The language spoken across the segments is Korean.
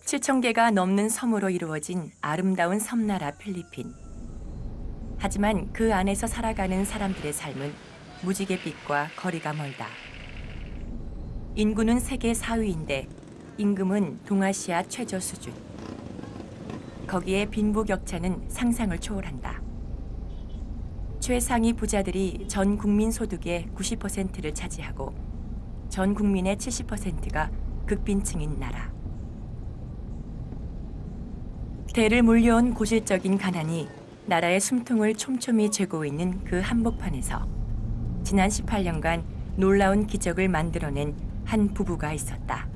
7,000개가 넘는 섬으로 이루어진 아름다운 섬나라 필리핀. 하지만 그 안에서 살아가는 사람들의 삶은 무지갯빛과 거리가 멀다. 인구는 세계 4위인데 임금은 동아시아 최저 수준. 거기에 빈부격차는 상상을 초월한다. 최상위 부자들이 전 국민 소득의 90%를 차지하고 전 국민의 70%가 극빈층인 나라. 대를 물려온 고질적인 가난이 나라의 숨통을 촘촘히 죄고 있는 그 한복판에서 지난 18년간 놀라운 기적을 만들어낸 한 부부가 있었다.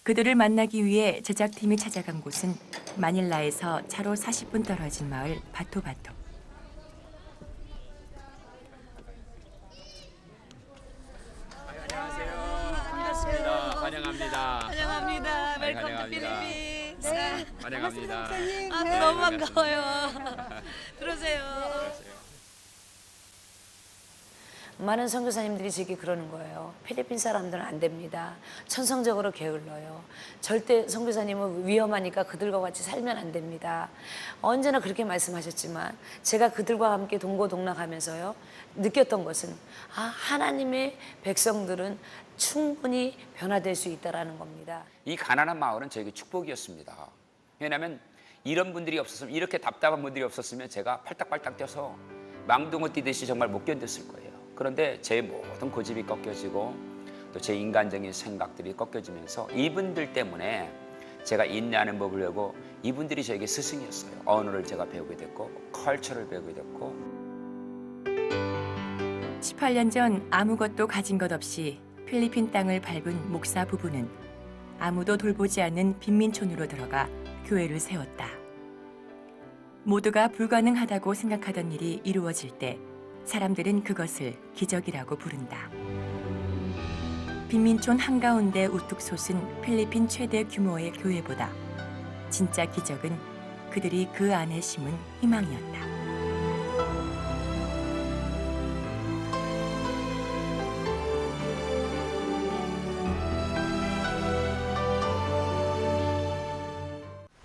그들을 만나기 위해 제작팀이 찾아간 곳은 마닐라에서 차로 40분 떨어진 마을 바토바토. 환영합니다. 환영합니다. 네, 웰컴 투 환영합니다. 필리핀. 네, 환영합니다. 아, 너무 반가워요. 들어오세요. 많은 선교사님들이 제게 그러는 거예요. 필리핀 사람들은 안 됩니다. 천성적으로 게을러요. 절대 선교사님은 위험하니까 그들과 같이 살면 안 됩니다. 언제나 그렇게 말씀하셨지만 제가 그들과 함께 동고동락하면서요 느꼈던 것은 하나님의 백성들은 충분히 변화될 수 있다는 겁니다. 이 가난한 마을은 저에게 축복이었습니다. 왜냐하면 이런 분들이 없었으면, 이렇게 답답한 분들이 없었으면 제가 팔딱팔딱 뛰어서 망둥어 뛰듯이 정말 못 견뎠을 거예요. 그런데 제 모든 고집이 꺾여지고 또 제 인간적인 생각들이 꺾여지면서 이분들 때문에 제가 인내하는 법을 배우고, 이분들이 저에게 스승이었어요. 언어를 제가 배우게 됐고 컬처를 배우게 됐고. 18년 전 아무것도 가진 것 없이 필리핀 땅을 밟은 목사 부부는 아무도 돌보지 않는 빈민촌으로 들어가 교회를 세웠다. 모두가 불가능하다고 생각하던 일이 이루어질 때 사람들은 그것을 기적이라고 부른다. 빈민촌 한가운데 우뚝 솟은 필리핀 최대 규모의 교회보다 진짜 기적은 그들이 그 안에 심은 희망이었다.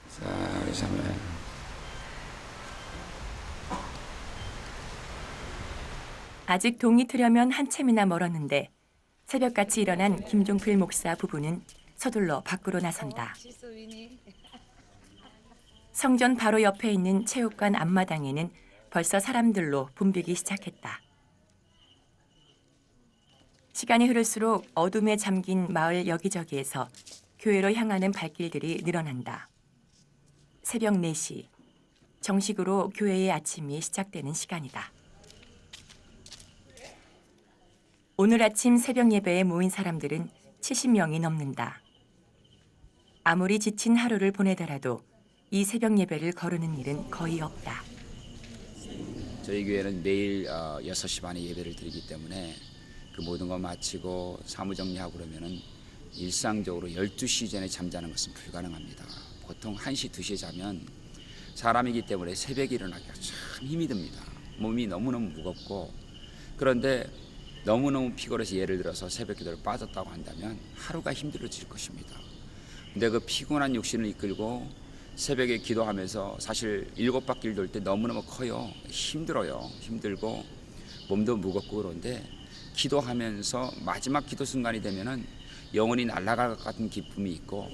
자, 우리 사모님. 아직 동이 트려면 한참이나 멀었는데 새벽같이 일어난 김종필 목사 부부는 서둘러 밖으로 나선다. 성전 바로 옆에 있는 체육관 앞마당에는 벌써 사람들로 붐비기 시작했다. 시간이 흐를수록 어둠에 잠긴 마을 여기저기에서 교회로 향하는 발길들이 늘어난다. 새벽 4시, 정식으로 교회의 아침이 시작되는 시간이다. 오늘 아침 새벽 예배에 모인 사람들은 70명이 넘는다. 아무리 지친 하루를 보내더라도 이 새벽 예배를 거르는 일은 거의 없다. 저희 교회는 매일 6시 반에 예배를 드리기 때문에 그 모든 거 마치고 사무정리하고 그러면은 일상적으로 12시 전에 잠자는 것은 불가능합니다. 보통 1시, 2시에 자면 사람이기 때문에 새벽에 일어나기가 참 힘이 듭니다. 몸이 너무너무 무겁고, 그런데 너무너무 피곤해서 예를 들어서 새벽 기도를 빠졌다고 한다면 하루가 힘들어질 것입니다. 근데 그 피곤한 육신을 이끌고 새벽에 기도하면서 사실 7바퀴를 돌 때 너무너무 커요. 힘들어요. 힘들고 몸도 무겁고. 그런데 기도하면서 마지막 기도 순간이 되면은 영혼이 날아갈 것 같은 기쁨이 있고.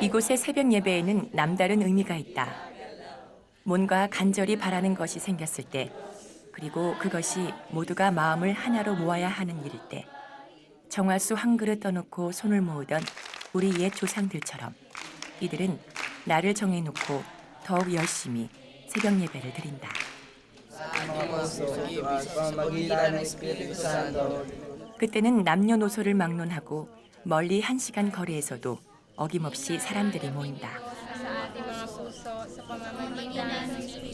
이곳의 새벽 예배에는 남다른 의미가 있다. 뭔가 간절히 바라는 것이 생겼을 때, 그리고 그것이 모두가 마음을 하나로 모아야 하는 일일 때, 정화수 한 그릇 떠놓고 손을 모으던 우리 옛 조상들처럼 이들은 날을 정해놓고 더욱 열심히 새벽 예배를 드린다. 그때는 남녀노소를 막론하고 멀리 1시간 거리에서도 어김없이 사람들이 모인다.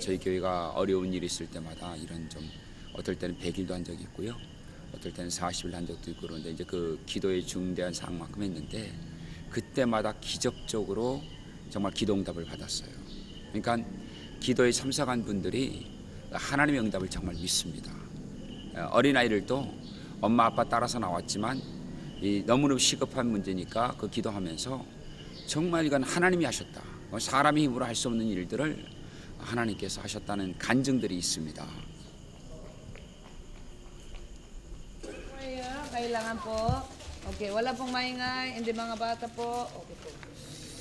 저희 교회가 어려운 일이 있을 때마다 이런 좀 어떨 때는 100일도 한 적이 있고요. 어떨 때는 40일 한 적도 있고. 그런데 이제 그 기도의 중대한 사항만큼 했는데 그때마다 기적적으로 정말 기도응답을 받았어요. 그러니까 기도에 참석한 분들이 하나님의 응답을 정말 믿습니다. 어린아이들도 엄마 아빠 따라서 나왔지만 너무너무 시급한 문제니까 그 기도하면서 정말 이건 하나님이 하셨다. 사람의 힘으로 할 수 없는 일들을 하나님께서 하셨다는 간증들이 있습니다. Kailangan po. Okay, wala pong maingay, hindi mga bata po. Okay po.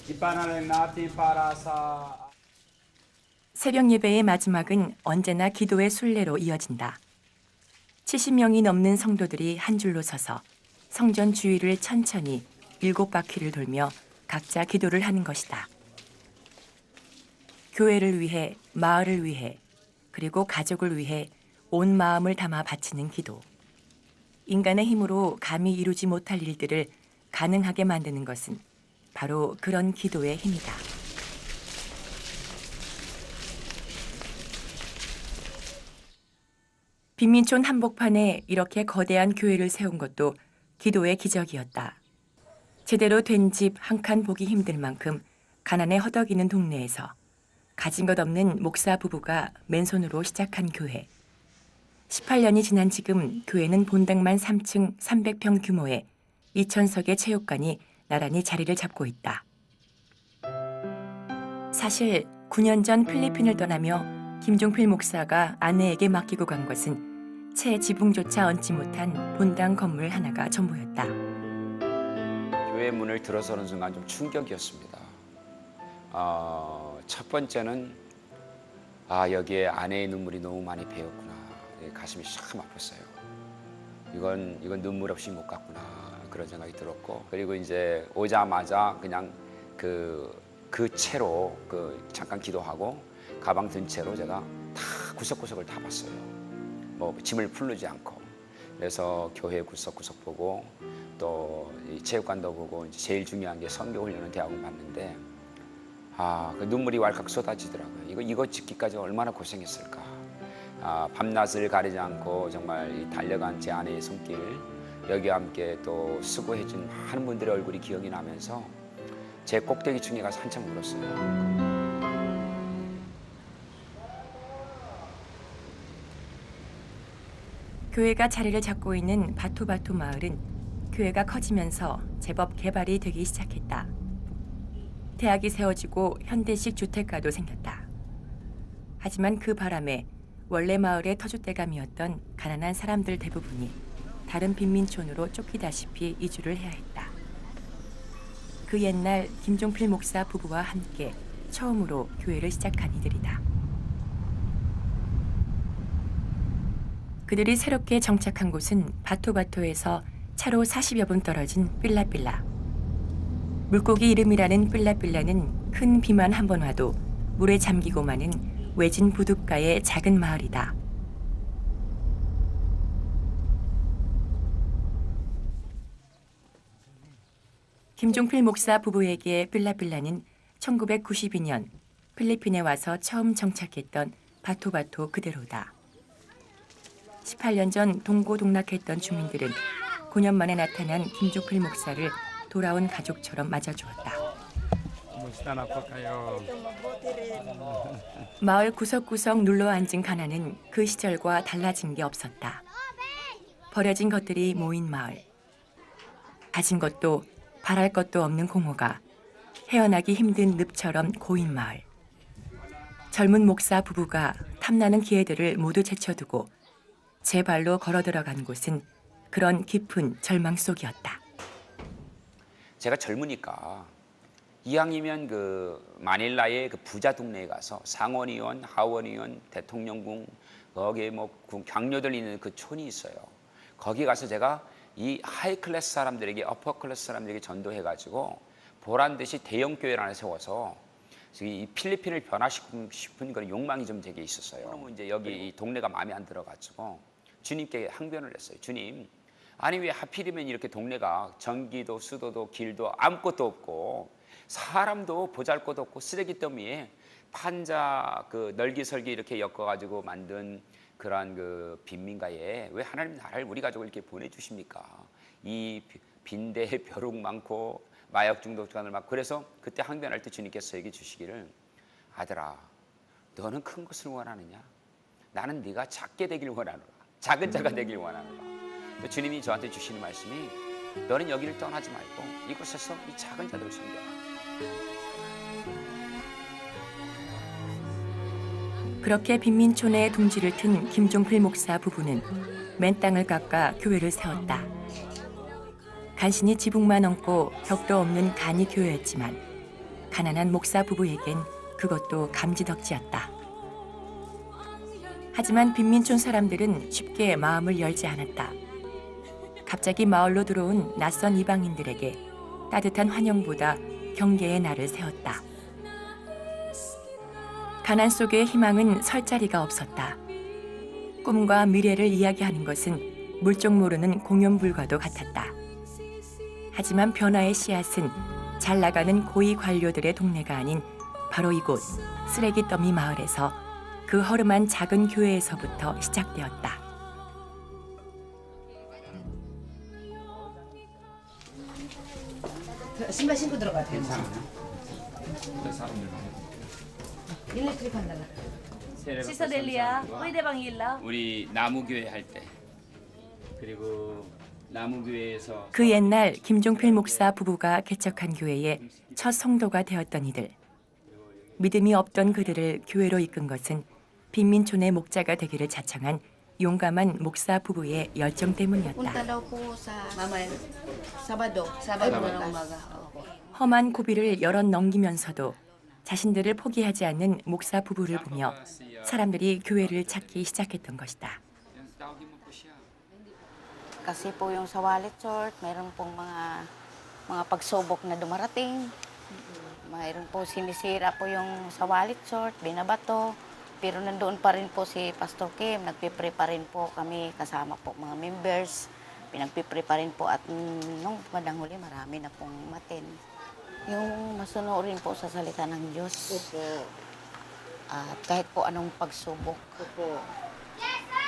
Ipanalangin natin para sa 새벽 예배의 마지막은 언제나 기도의 순례로 이어진다. 70명이 넘는 성도들이 한 줄로 서서 성전 주위를 천천히 7바퀴를 돌며 각자 기도를 하는 것이다. 교회를 위해, 마을을 위해, 그리고 가족을 위해 온 마음을 담아 바치는 기도. 인간의 힘으로 감히 이루지 못할 일들을 가능하게 만드는 것은 바로 그런 기도의 힘이다. 빈민촌 한복판에 이렇게 거대한 교회를 세운 것도 기도의 기적이었다. 제대로 된 집 한 칸 보기 힘들 만큼 가난에 허덕이는 동네에서 가진 것 없는 목사 부부가 맨손으로 시작한 교회. 18년이 지난 지금 교회는 본당만 3층 300평 규모의 2,000석의 체육관이 나란히 자리를 잡고 있다. 사실 9년 전 필리핀을 떠나며 김종필 목사가 아내에게 맡기고 간 것은 채 지붕조차 얹지 못한 본당 건물 하나가 전부였다. 교회 문을 들어서는 순간 좀 충격이었습니다. 첫 번째는 여기에 아내의 눈물이 너무 많이 배었구나. 가슴이 참 아팠어요. 이건 눈물 없이 못 갔구나 그런 생각이 들었고, 그리고 이제 오자마자 그냥 그 채로 잠깐 기도하고 가방 든 채로 제가 다 구석구석을 다 봤어요. 뭐 짐을 풀르지 않고. 그래서 교회 구석구석 보고 또 이 체육관도 보고 이제 제일 중요한 게 선교훈련은 대학원 봤는데 그 눈물이 왈칵 쏟아지더라고요. 이거 짓기까지 얼마나 고생했을까. 밤낮을 가리지 않고 정말 달려간 제 아내의 손길, 여기와 함께 또 수고해준 많은 분들의 얼굴이 기억이 나면서 제 꼭대기층에 가서 한참 울었어요. 교회가 자리를 잡고 있는 바투바투 마을은 교회가 커지면서 제법 개발이 되기 시작했다. 대학이 세워지고 현대식 주택가도 생겼다. 하지만 그 바람에 원래 마을의 터줏대감이었던 가난한 사람들 대부분이 다른 빈민촌으로 쫓기다시피 이주를 해야 했다. 그 옛날 김종필 목사 부부와 함께 처음으로 교회를 시작한 이들이다. 그들이 새롭게 정착한 곳은 바토바토에서 차로 40여 분 떨어진 빌라빌라. 물고기 이름이라는 빌라빌라는 큰 비만 한 번 와도 물에 잠기고 마는 외진 부둣가의 작은 마을이다. 김종필 목사 부부에게 빌라빌라는 1992년 필리핀에 와서 처음 정착했던 바토바토 그대로다. 18년 전 동고동락했던 주민들은 9년 만에 나타난 김종필 목사를 돌아온 가족처럼 맞아주었다. 마을 구석구석 눌러앉은 가난은 그 시절과 달라진 게 없었다. 버려진 것들이 모인 마을. 가진 것도 바랄 것도 없는 공허가 헤어나기 힘든 늪처럼 고인 마을. 젊은 목사 부부가 탐나는 기회들을 모두 제쳐두고 제 발로 걸어 들어간 곳은 그런 깊은 절망 속이었다. 제가 젊으니까 이왕이면 마닐라의 부자 동네에 가서 상원의원, 하원의원, 대통령궁, 거기에 강요들 있는 그 촌이 있어요. 거기 가서 제가 이 하이 클래스 사람들에게, 어퍼 클래스 사람들에게 전도해가지고 보란 듯이 대형 교회를 하나 세워서 이 필리핀을 변화시키고 싶은 그런 욕망이 좀 되게 있었어요. 그러면 이제 여기 이 동네가 마음에 안 들어가지고 주님께 항변을 했어요. 주님, 아니 왜 하필이면 이렇게 동네가 전기도 수도도 길도 아무것도 없고 사람도 보잘것없고 쓰레기 더미에 판자 널기설기 이렇게 엮어가지고 만든 그러한 빈민가에 왜 하나님 나라를 우리 가족을 이렇게 보내주십니까? 이 빈대에 벼룩 많고 마약 중독자들 많고. 그래서 그때 항변할 때 주님께서 얘기해 주시기를, 아들아, 너는 큰 것을 원하느냐? 나는 네가 작게 되길 원하노라. 작은 자가 되길 원하노라. 주님이 저한테 주시는 말씀이 너는 여기를 떠나지 말고 이곳에서 이 작은 자들을 섬겨라. 그렇게 빈민촌에 둥지를 튼 김종필 목사 부부는 맨 땅을 깎아 교회를 세웠다. 간신히 지붕만 얹고 벽도 없는 간이 교회였지만 가난한 목사 부부에겐 그것도 감지덕지였다. 하지만 빈민촌 사람들은 쉽게 마음을 열지 않았다. 갑자기 마을로 들어온 낯선 이방인들에게 따뜻한 환영보다 경계의 날을 세웠다. 가난 속의 희망은 설 자리가 없었다. 꿈과 미래를 이야기하는 것은 물정 모르는 공연불과도 같았다. 하지만 변화의 씨앗은 잘 나가는 고위 관료들의 동네가 아닌 바로 이곳 쓰레기 더미 마을에서 그 허름한 작은 교회에서부터 시작되었다. 신발 신고 들어가야 돼. 일렉트릭 한달라. 시사델리아, 의대방일라. 우리 나무교회 할 때 그리고 나무교회에서 그 옛날 김종필 목사 부부가 개척한 교회의 첫 성도가 되었던 이들. 믿음이 없던 그들을 교회로 이끈 것은 빈민촌의 목자가 되기를 자청한 용감한 목사 부부의 열정 때문이었다. Punta daw po sa 마마야. Sabado. 사바도 Ay, bukas. 우마가. 험한 고비를 여럿 넘기면서도 자신들을 포기하지 않는 목사 부부를 보며 사람들이 교회를 찾기 시작했던 것이다. Kasi po yung sa Wallet Church, mayroon pong mga pagsubok na dumarating. Mayroon po sinisira po yung sa Wallet Church, binabato. Pero nandoon pa rin po si Pastor Kim, nagpipre pa rin po kami kasama po mga members. Pinagpipre pa rin po at nung bandang huli marami na pong matin. Yung masunurin po sa salita ng Diyos. Opo. At kahit po anong pagsubok, Opo.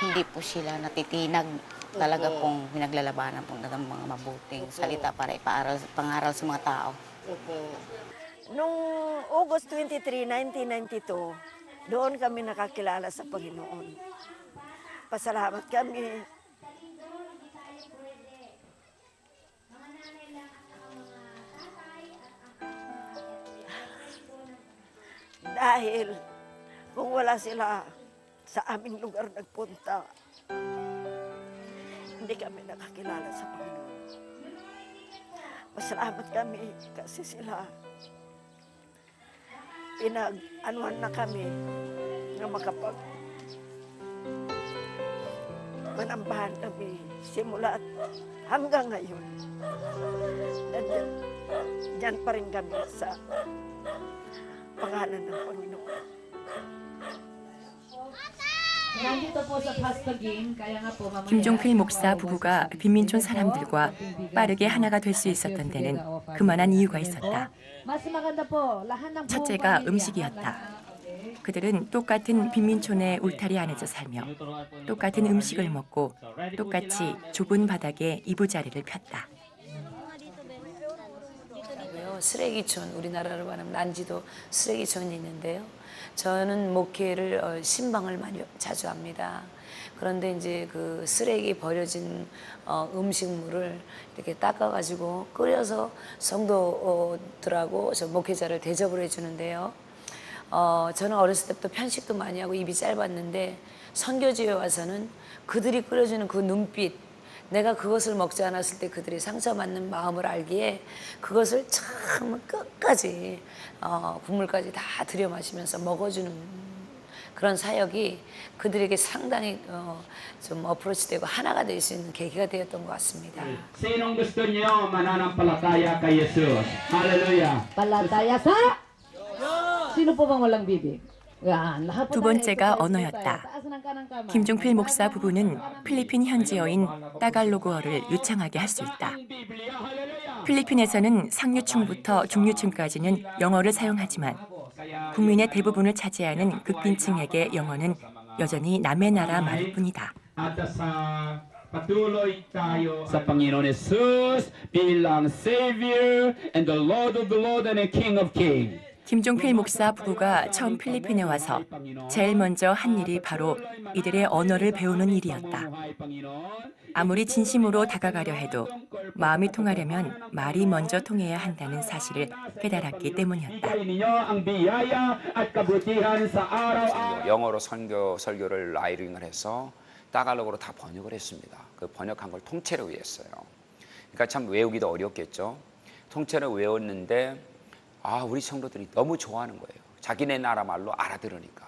hindi po sila natitinag. Talaga pong pinaglalabanan po ng mga mabuting salita para pangaral sa mga tao. Opo. Noong August 23, 1992, doon kami nakakilala sa Panginoon. Pasalamat kami. Dahil kung wala sila sa aming lugar nagpunta, hindi kami nakakilala sa Panginoon. Masalamat kami kasi sila pinag-anuhan na kami na manambahan kami simula hanggang ngayon. Diyan pa rin kami sa pangalan ng Panginoon. Nandito po sa Pastor Kim, kaya nga po mamaya 김종필 목사 부부가 빈민촌 사람들과 빠르게 하나가 될 수 있었던 데는 그만한 이유가 있었다. mas maganda po lahat ng buong 첫째가 pamilya. 음식이었다. 그들은 똑같은 빈민촌의 울타리 안에서 살며 똑같은 음식을 먹고 똑같이 좁은 바닥에 이부자리를 폈다. 쓰레기촌, 우리나라로 말하면 난지도 쓰레기촌이 있는데요. 저는 목회를 신방을 많이 자주 합니다. 그런데 이제 그 쓰레기 버려진 음식물을 이렇게 닦아가지고 끓여서 성도들하고 저 목회자를 대접을 해주는데요. 저는 어렸을 때부터 편식도 많이 하고 입이 짧았는데 선교지에 와서는 그들이 끓여주는 그 눈빛, 내가 그것을 먹지 않았을 때 그들이 상처받는 마음을 알기에 그것을 참 끝까지 국물까지 다 들여 마시면서 먹어주는 그런 사역이 그들에게 상당히 좀 어프로치되고 하나가 될 수 있는 계기가 되었던 것 같습니다. Sinong gusto niyo mananampalataya kay Jesus? Hallelujah. Palataya sa sino po bang walang bibig? Yan, lahat 두 po 번째가 tayo, 언어였다. taas ng kanang kamay. 김종필 목사 부부는 필리핀 현지어인 따갈로그어를 유창하게 할 수 있다. 필리핀에서는 상류층부터 중류층까지는 영어를 사용하지만 국민의 대부분을 차지하는 극빈층에게 영어는 여전히 남의 나라 말일 뿐이다. At sa patuloy tayo sa Panginoon Jesus bilang Savior and the Lord of the Lord and the King of Kings. 김종필 목사 부부가 처음 필리핀에 와서 제일 먼저 한 일이 바로 이들의 언어를 배우는 일이었다. 아무리 진심으로 다가가려 해도 마음이 통하려면 말이 먼저 통해야 한다는 사실을 깨달았기 때문이었다. 영어로 설교를 라이팅을 해서 따갈록으로 다 번역을 했습니다. 그 번역한 걸 통째로 외웠어요. 그러니까 참 외우기도 어렵겠죠. 통째로 외웠는데 우리 성도들이 너무 좋아하는 거예요. 자기네 나라 말로 알아들으니까.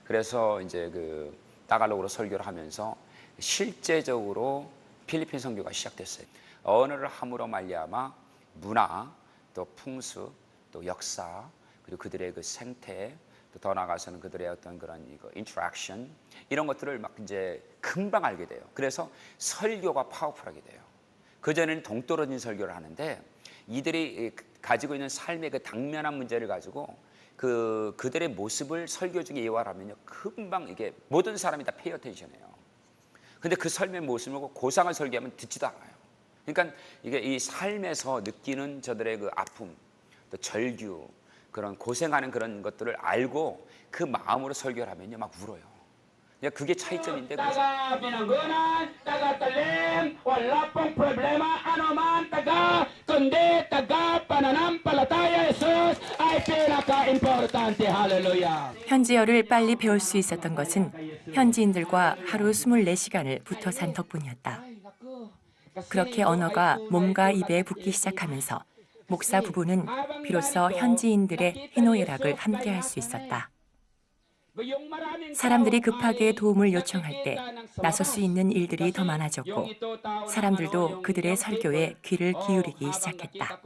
그래서 이제 그 따갈록으로 설교를 하면서 실제적으로 필리핀 선교가 시작됐어요. 언어를 함으로 말미암아 문화, 또 풍수, 또 역사, 그리고 그들의 그 생태, 또 더 나아가서는 그들의 어떤 그런 인터랙션 이런 것들을 막 이제 금방 알게 돼요. 그래서 설교가 파워풀하게 돼요. 그 전에는 동떨어진 설교를 하는데 이들이 가지고 있는 삶의 그 당면한 문제를 가지고 그들의 모습을 설교 중에 예화하면요 금방 이게 모든 사람이 다 페이 어텐션해요. 근데 그 삶의 모습을 보고 고상을 설교하면 듣지도 않아요. 그러니까 이게 이 삶에서 느끼는 저들의 그 아픔, 또 절규, 그런 고생하는 그런 것들을 알고 그 마음으로 설교를 하면요 막 울어요. 그게 차이점인데. 현지어를 빨리 배울 수 있었던 것은 현지인들과 하루 24시간을 붙어 산 덕분이었다. 그렇게 언어가 몸과 입에 붙기 시작하면서 목사 부부는 비로소 현지인들의 희노애락을 함께할 수 있었다. 사람들이 급하게 도움을 요청할 때 나설 수 있는 일들이 더 많아졌고 사람들도 그들의 설교에 귀를 기울이기 시작했다.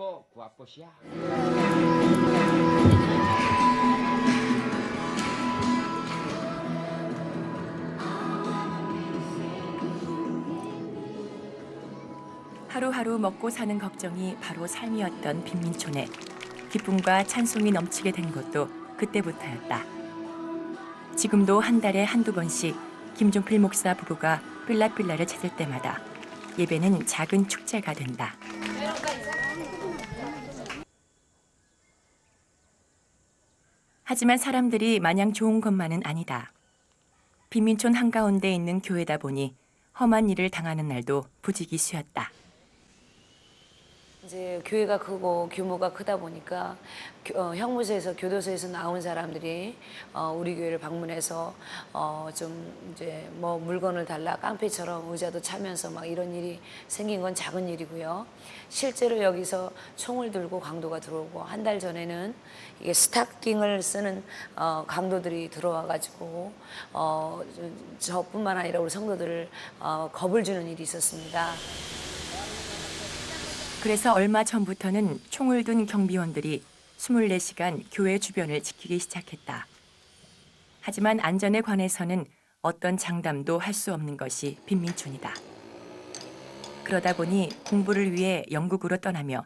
하루하루 먹고 사는 걱정이 바로 삶이었던 빈민촌에 기쁨과 찬송이 넘치게 된 것도 그때부터였다. 지금도 한 달에 한두 번씩 김종필 목사 부부가 필라필라를 찾을 때마다 예배는 작은 축제가 된다. 하지만 사람들이 마냥 좋은 것만은 아니다. 빈민촌 한가운데 있는 교회다 보니 험한 일을 당하는 날도 부지기수였다. 이제 교회가 크고 규모가 크다 보니까 형무소에서 교도소에서 나온 사람들이 우리 교회를 방문해서 좀 이제 뭐 물건을 달라 깡패처럼 의자도 차면서 막 이런 일이 생긴 건 작은 일이고요. 실제로 여기서 총을 들고 강도가 들어오고 한 달 전에는 이게 스타킹을 쓰는 강도들이 들어와가지고 저뿐만 아니라 우리 성도들을 겁을 주는 일이 있었습니다. 그래서 얼마 전부터는 총을 든 경비원들이 24시간 교회 주변을 지키기 시작했다. 하지만 안전에 관해서는 어떤 장담도 할 수 없는 것이 빈민촌이다. 그러다 보니 공부를 위해 영국으로 떠나며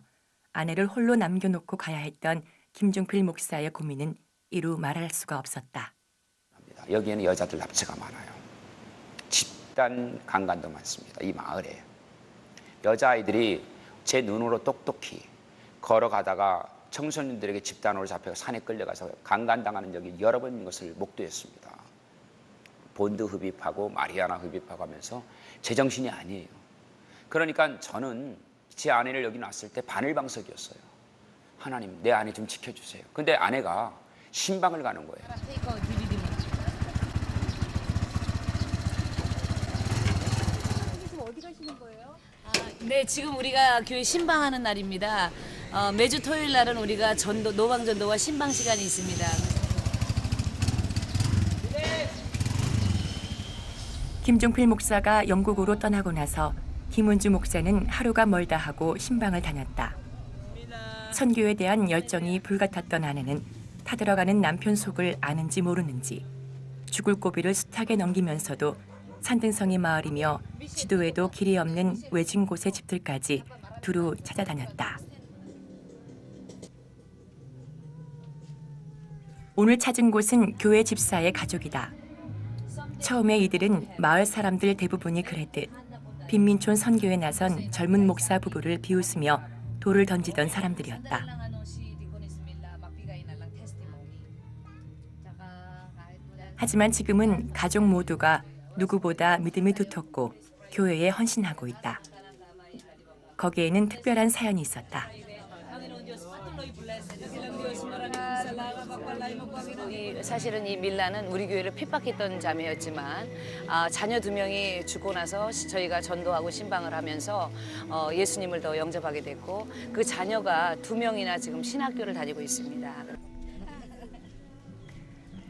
아내를 홀로 남겨놓고 가야 했던 김종필 목사의 고민은 이루 말할 수가 없었다. 여기에는 여자들 납치가 많아요. 집단 강간도 많습니다. 이 마을에. 여자아이들이 제 눈으로 똑똑히 걸어가다가 청소년들에게 집단으로 잡혀서 산에 끌려가서 강간당하는 적이 여러 번인 것을 목도했습니다. 본드 흡입하고 마리아나 흡입하고 하면서 제정신이 아니에요. 그러니까 저는 제 아내를 여기 놨을 때 바늘방석이었어요. 하나님, 내 아내 좀 지켜주세요. 근데 아내가 신방을 가는 거예요. 네, 지금 우리가 교회 신방하는 날입니다. 매주 토요일 날은 우리가 노방전도와 신방 시간이 있습니다. 김종필 목사가 영국으로 떠나고 나서 김은주 목사는 하루가 멀다 하고 신방을 다녔다. 선교에 대한 열정이 불같았던 아내는 타들어가는 남편 속을 아는지 모르는지 죽을 고비를 숱하게 넘기면서도 산등성이 마을이며 지도에도 길이 없는 외진 곳의 집들까지 두루 찾아다녔다. 오늘 찾은 곳은 교회 집사의 가족이다. 처음에 이들은 마을 사람들 대부분이 그랬듯 빈민촌 선교에 나선 젊은 목사 부부를 비웃으며 돌을 던지던 사람들이었다. 하지만 지금은 가족 모두가 누구보다 믿음이 두텁고 교회에 헌신하고 있다. 거기에는 특별한 사연이 있었다. 사실은 이 밀라는 우리 교회를 핍박했던 자매였지만 자녀 2명이 죽고 나서 저희가 전도하고 신방을 하면서 예수님을 더 영접하게 됐고 그 자녀가 2명이나 지금 신학교를 다니고 있습니다.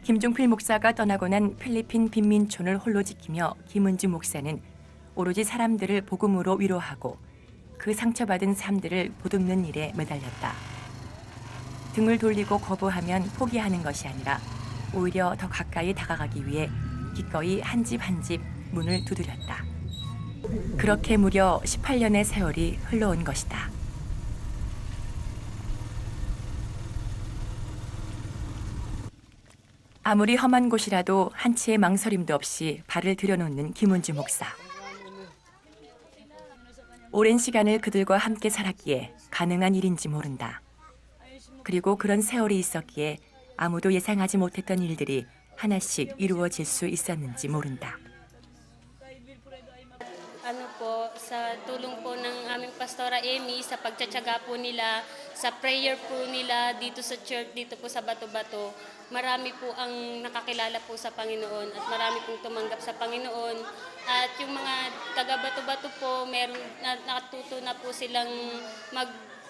김종필 목사가 떠나고 난 필리핀 빈민촌을 홀로 지키며 김은주 목사는 오로지 사람들을 복음으로 위로하고 그 상처받은 삶들을 보듬는 일에 매달렸다. 등을 돌리고 거부하면 포기하는 것이 아니라 오히려 더 가까이 다가가기 위해 기꺼이 한 집 한 집 문을 두드렸다. 그렇게 무려 18년의 세월이 흘러온 것이다. 아무리 험한 곳이라도 한치의 망설임도 없이 발을 들여놓는 김은주 목사. 오랜 시간을 그들과 함께 살았기에 가능한 일인지 모른다. 그리고 그런 세월이 있었기에 아무도 예상하지 못했던 일들이 하나씩 이루어질 수 있었는지 모른다. Ano po, sa tulong po ng aming Pastora Amy, sa pagtsatsaga po nila, sa prayer po nila dito sa church, dito po sa Bato-Bato, marami po ang nakakilala po sa Panginoon at marami pong tumanggap sa Panginoon. At yung mga taga-Bato-Bato po, natuto na po silang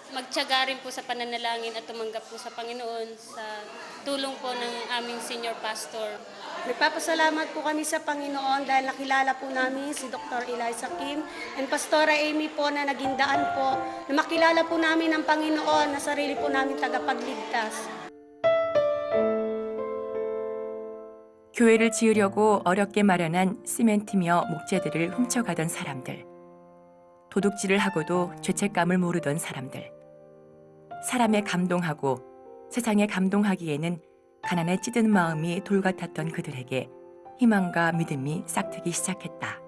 magtyaga rin po sa pananalangin at tumanggap po sa Panginoon sa tulong po ng aming senior pastor. Nagpapasalamat po kami sa Panginoon dahil nakilala po namin si Dr. Eliza Kim and Pastora Amy po na naging daan po na makilala po namin ang Panginoon na sarili po namin tagapagligtas. 교회를 지으려고 어렵게 마련한 시멘트며 목재들을 훔쳐가던 사람들. 도둑질을 하고도 죄책감을 모르던 사람들. 사람에 감동하고 세상에 감동하기에는 가난에 찌든 마음이 돌 같았던 그들에게 희망과 믿음이 싹트기 시작했다.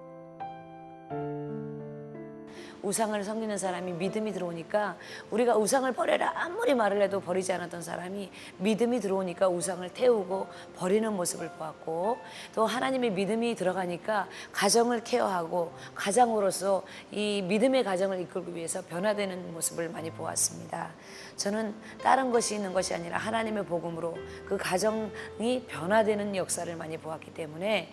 우상을 섬기는 사람이 믿음이 들어오니까 우리가 우상을 버려라 아무리 말을 해도 버리지 않았던 사람이 믿음이 들어오니까 우상을 태우고 버리는 모습을 보았고 또 하나님의 믿음이 들어가니까 가정을 케어하고 가장으로서 이 믿음의 가정을 이끌기 위해서 변화되는 모습을 많이 보았습니다. 저는 다른 것이 있는 것이 아니라 하나님의 복음으로 그 가정이 변화되는 역사를 많이 보았기 때문에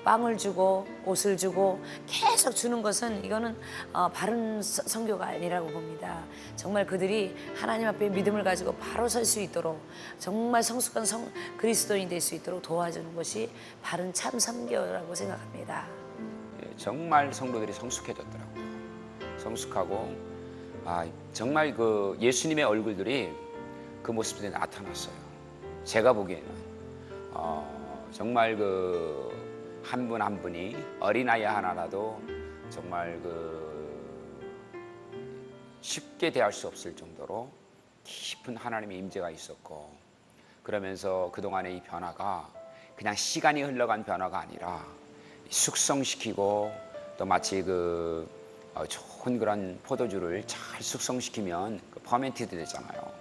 빵을 주고 옷을 주고 계속 주는 것은 이거는 바른 선교가 아니라고 봅니다. 정말 그들이 하나님 앞에 믿음을 가지고 바로 설 수 있도록 정말 성숙한 그리스도인이 될 수 있도록 도와주는 것이 바른 참 선교라고 생각합니다. 정말 성도들이 성숙해졌더라고요. 성숙하고 정말 그 예수님의 얼굴들이 그 모습들이 나타났어요. 제가 보기에는 정말 그 한 분 한 분이 어린아이 하나라도 정말 쉽게 대할 수 없을 정도로 깊은 하나님의 임재가 있었고 그러면서 그동안의 이 변화가 그냥 시간이 흘러간 변화가 아니라 숙성시키고 또 마치 좋은 그런 포도주를 잘 숙성시키면 퍼멘티드 되잖아요.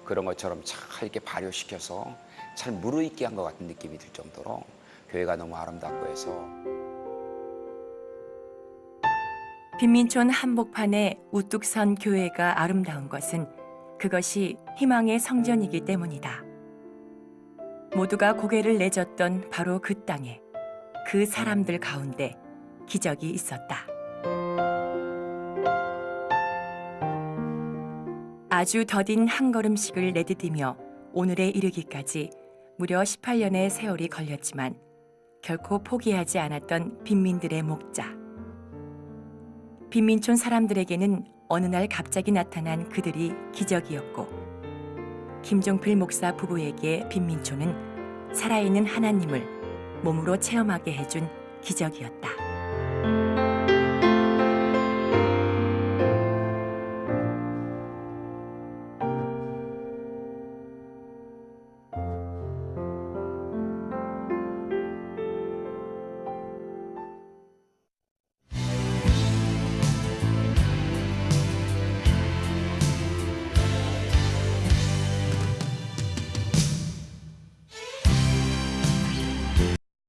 그런 것처럼 잘 이렇게 발효시켜서 잘 무르익게 한 것 같은 느낌이 들 정도로 교회가 너무 아름답고 해서 빈민촌 한복판에 우뚝 선 교회가 아름다운 것은 그것이 희망의 성전이기 때문이다. 모두가 고개를 내젓던 바로 그 땅에 그 사람들 가운데 기적이 있었다. 아주 더딘 한 걸음씩을 내디디며 오늘에 이르기까지 무려 18년의 세월이 걸렸지만 결코 포기하지 않았던 빈민들의 목자. 빈민촌 사람들에게는 어느 날 갑자기 나타난 그들이 기적이었고 김종필 목사 부부에게 빈민촌은 살아있는 하나님을 몸으로 체험하게 해준 기적이었다.